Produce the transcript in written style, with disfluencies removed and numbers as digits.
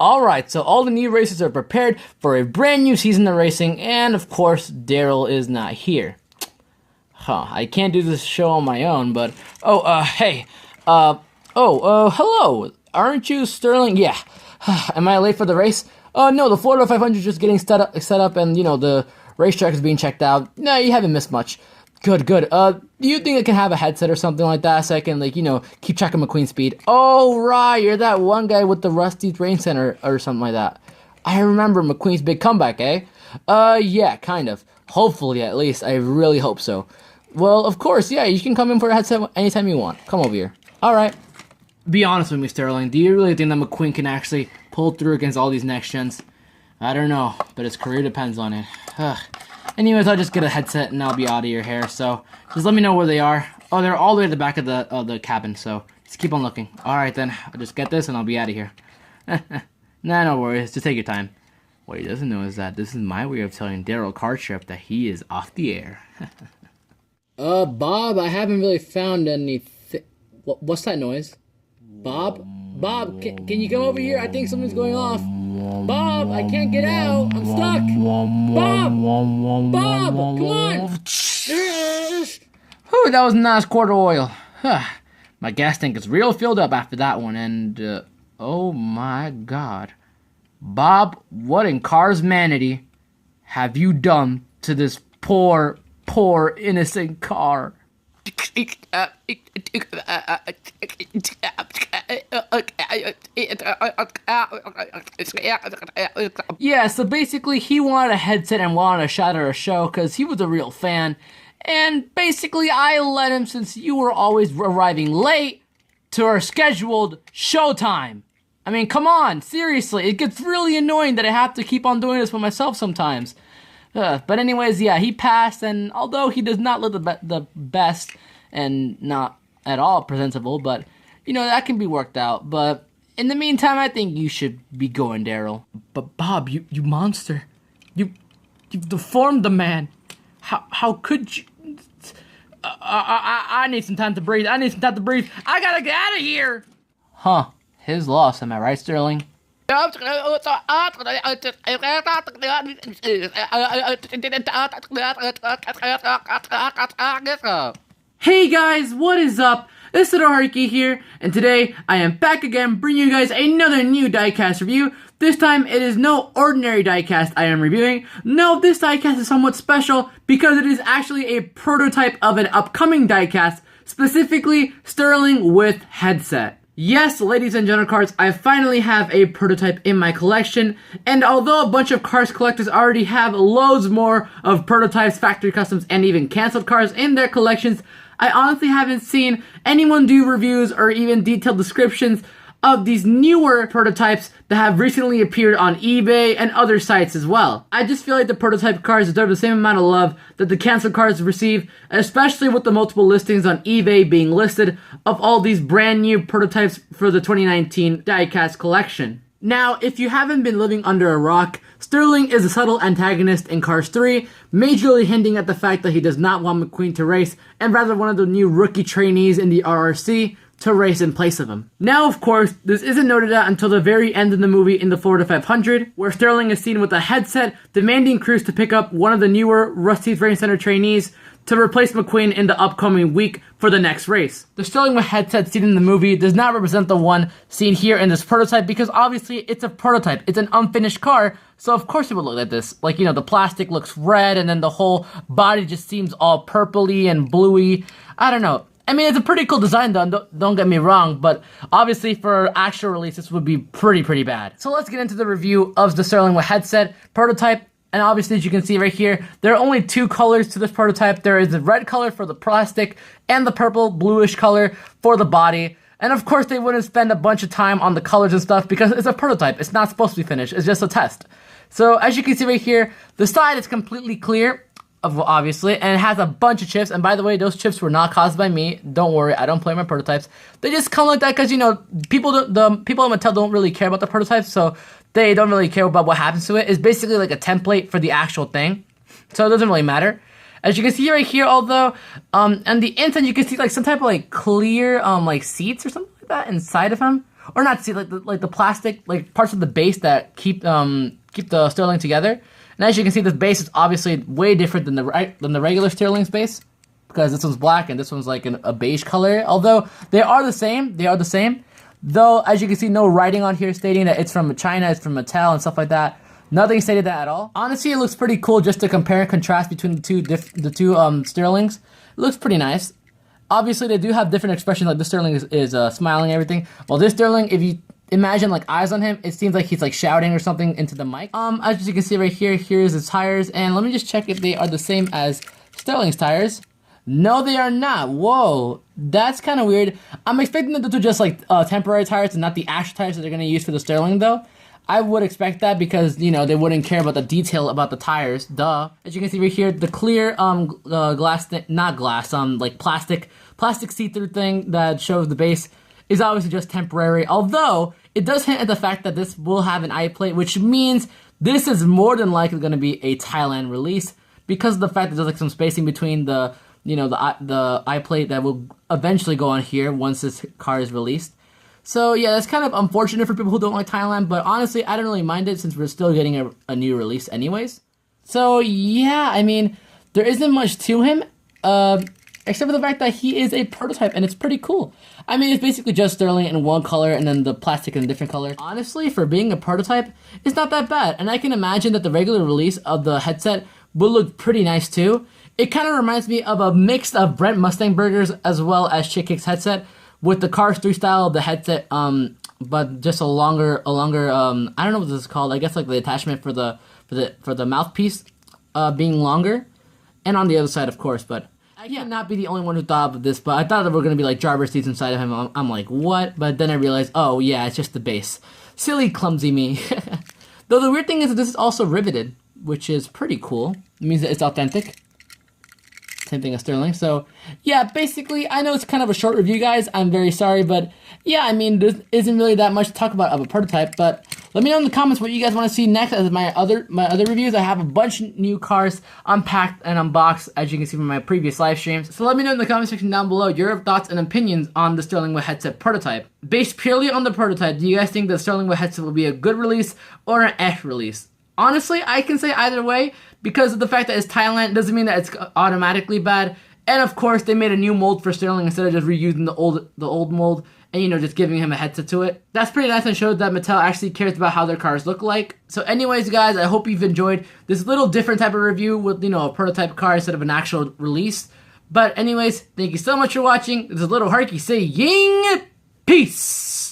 Alright, so all the new racers are prepared for a brand new season of racing, and of course, Daryl is not here. I can't do this show on my own, but... hey. Hello. Aren't you Sterling? Yeah. Am I late for the race? No, the Florida 500 is just getting set up, and, the racetrack is being checked out. No, you haven't missed much. Good. Do you think I can have a headset or something like that so I can, keep track of McQueen's speed? Oh, right, you're that one guy with the Rust-eze Rain Center or something like that. I remember McQueen's big comeback, eh? Yeah, kind of. Hopefully, at least. I really hope so. Well, of course, yeah, you can come in for a headset anytime you want. Come over here. Alright. Be honest with me, Sterling. Do you really think that McQueen can actually pull through against all these next gens? I don't know, but his career depends on it. Anyways, I'll just get a headset and I'll be out of your hair, so just let me know where they are. Oh, they're all the way at the back of the cabin, so just keep on looking. Alright then, I'll just get this and I'll be out of here. Nah, no worries, just take your time. What he doesn't know is that this is my way of telling Daryl Cartrip that he is off the air. Bob, I haven't really found anything. What's that noise? Bob, can you come over here? I think something's going off. Bob, I can't get out. I'm stuck. Bob, come on. Whew, that was a nice quart of oil. My gas tank is real filled up after that one, and, oh my God. Bob, what in Cars Manity have you done to this poor innocent car? Yeah, so basically he wanted a headset and wanted a shot at our show because he was a real fan. And basically I let him since you were always arriving late to our scheduled showtime. I mean, come on, seriously, it gets really annoying that I have to keep on doing this for myself sometimes. But anyways, yeah, he passed, and although he does not look the best and not at all presentable, but, that can be worked out. But in the meantime, I think you should be going, Daryl. But Bob, you monster. You've deformed the man. How could you... I need some time to breathe. I gotta get out of here. Huh. His loss, am I right, Sterling? Hey guys, what is up? It's LittleHarky here, and today I am back again bringing you guys another new diecast review. This time it is no ordinary diecast I am reviewing. No, this diecast is somewhat special because it is actually a prototype of an upcoming diecast, specifically Sterling with headset. Yes, ladies and gentlemen cards, I finally have a prototype in my collection, and although a bunch of cars collectors already have loads more of prototypes, factory customs, and even canceled cars in their collections, I honestly haven't seen anyone do reviews or even detailed descriptions of these newer prototypes that have recently appeared on eBay and other sites as well. I just feel like the prototype cars deserve the same amount of love that the canceled cars receive, especially with the multiple listings on eBay being listed of all these brand new prototypes for the 2019 diecast collection. Now, if you haven't been living under a rock, Sterling is a subtle antagonist in Cars 3, majorly hinting at the fact that he does not want McQueen to race, and rather one of the new rookie trainees in the RRC to race in place of him. Now, of course, this isn't noted out until the very end of the movie in the Florida 500, where Sterling is seen with a headset demanding crews to pick up one of the newer Rust-eze Rain Center trainees to replace McQueen in the upcoming week for the next race. The Sterling with headset seen in the movie does not represent the one seen here in this prototype because obviously it's a prototype. It's an unfinished car, so of course it would look like this. Like, the plastic looks red and then the whole body just seems all purpley and bluey. I don't know. I mean, it's a pretty cool design though, don't get me wrong, but obviously for actual release, this would be pretty bad. So let's get into the review of the Sterling with headset prototype. And obviously, as you can see right here, there are only two colors to this prototype. There is the red color for the plastic and the purple bluish color for the body. And of course, they wouldn't spend a bunch of time on the colors and stuff because it's a prototype. It's not supposed to be finished. It's just a test. So as you can see right here, the side is completely clear, obviously, and it has a bunch of chips. And by the way, those chips were not caused by me. Don't worry, I don't play my prototypes. They just come like that because, people at Mattel don't really care about the prototypes, so they don't really care about what happens to it. It's basically like a template for the actual thing, so it doesn't really matter. As you can see right here, although, on the inside you can see like some type of like clear like seats or something like that inside of him. or not seat, like the plastic, like parts of the base that keep the Sterling together. And as you can see, this base is obviously way different than the regular Sterling's base, because this one's black and this one's like a beige color. Although they are the same, Though, as you can see, no writing on here stating that it's from China, it's from Mattel and stuff like that. Nothing stated that at all. Honestly, it looks pretty cool just to compare and contrast between the two Sterlings. It looks pretty nice. Obviously, they do have different expressions. Like this Sterling is smiling and everything. While this Sterling, if you imagine like eyes on him, it seems like he's like shouting or something into the mic. As you can see right here, here's his tires, and let me just check if they are the same as Sterling's tires. No, they are not. Whoa, that's kind of weird. I'm expecting them to do just like temporary tires and not the actual tires that they're gonna use for the Sterling though. I would expect that because, you know, they wouldn't care about the detail about the tires, duh. As you can see right here, the clear glass, not glass, like plastic see-through thing that shows the base is obviously just temporary. Although it does hint at the fact that this will have an eye plate, which means this is more than likely going to be a Thailand release because of the fact that there's like some spacing between the eye plate that will eventually go on here once this car is released. So yeah, that's kind of unfortunate for people who don't like Thailand, but honestly, I don't really mind it since we're still getting a new release anyways. So yeah, I mean, there isn't much to him, except for the fact that he is a prototype, and it's pretty cool. I mean, it's basically just Sterling in one color, and then the plastic in a different color. Honestly, for being a prototype, it's not that bad, and I can imagine that the regular release of the headset will look pretty nice too. It kind of reminds me of a mix of Brent Mustang Burgers as well as Chick Kick's headset, with the Cars 3 style of the headset, but just a longer, I don't know what this is called. I guess like the attachment for the mouthpiece, being longer, and on the other side, of course. But I cannot be the only one who thought of this. But I thought there were gonna be like driver seats inside of him. I'm like, what? But then I realized, oh yeah, it's just the base. Silly, clumsy me. Though the weird thing is that this is also riveted, which is pretty cool. It means that it's authentic. Same thing as Sterling. So, yeah, basically, I know it's kind of a short review, guys. I'm very sorry, but yeah, I mean, there isn't really that much to talk about of a prototype. But let me know in the comments what you guys want to see next as my other reviews. I have a bunch of new cars unpacked and unboxed, as you can see from my previous live streams. So let me know in the comment section down below your thoughts and opinions on the Sterling with headset prototype. Based purely on the prototype, do you guys think the Sterling with headset will be a good release or an F release? Honestly, I can say either way, because of the fact that it's Thailand doesn't mean that it's automatically bad. And of course, they made a new mold for Sterling instead of just reusing the old mold and, you know, just giving him a headset to it. That's pretty nice and shows that Mattel actually cares about how their cars look like. So anyways, guys, I hope you've enjoyed this little different type of review with, you know, a prototype car instead of an actual release. But anyways, thank you so much for watching. This is LittleHarky saying peace.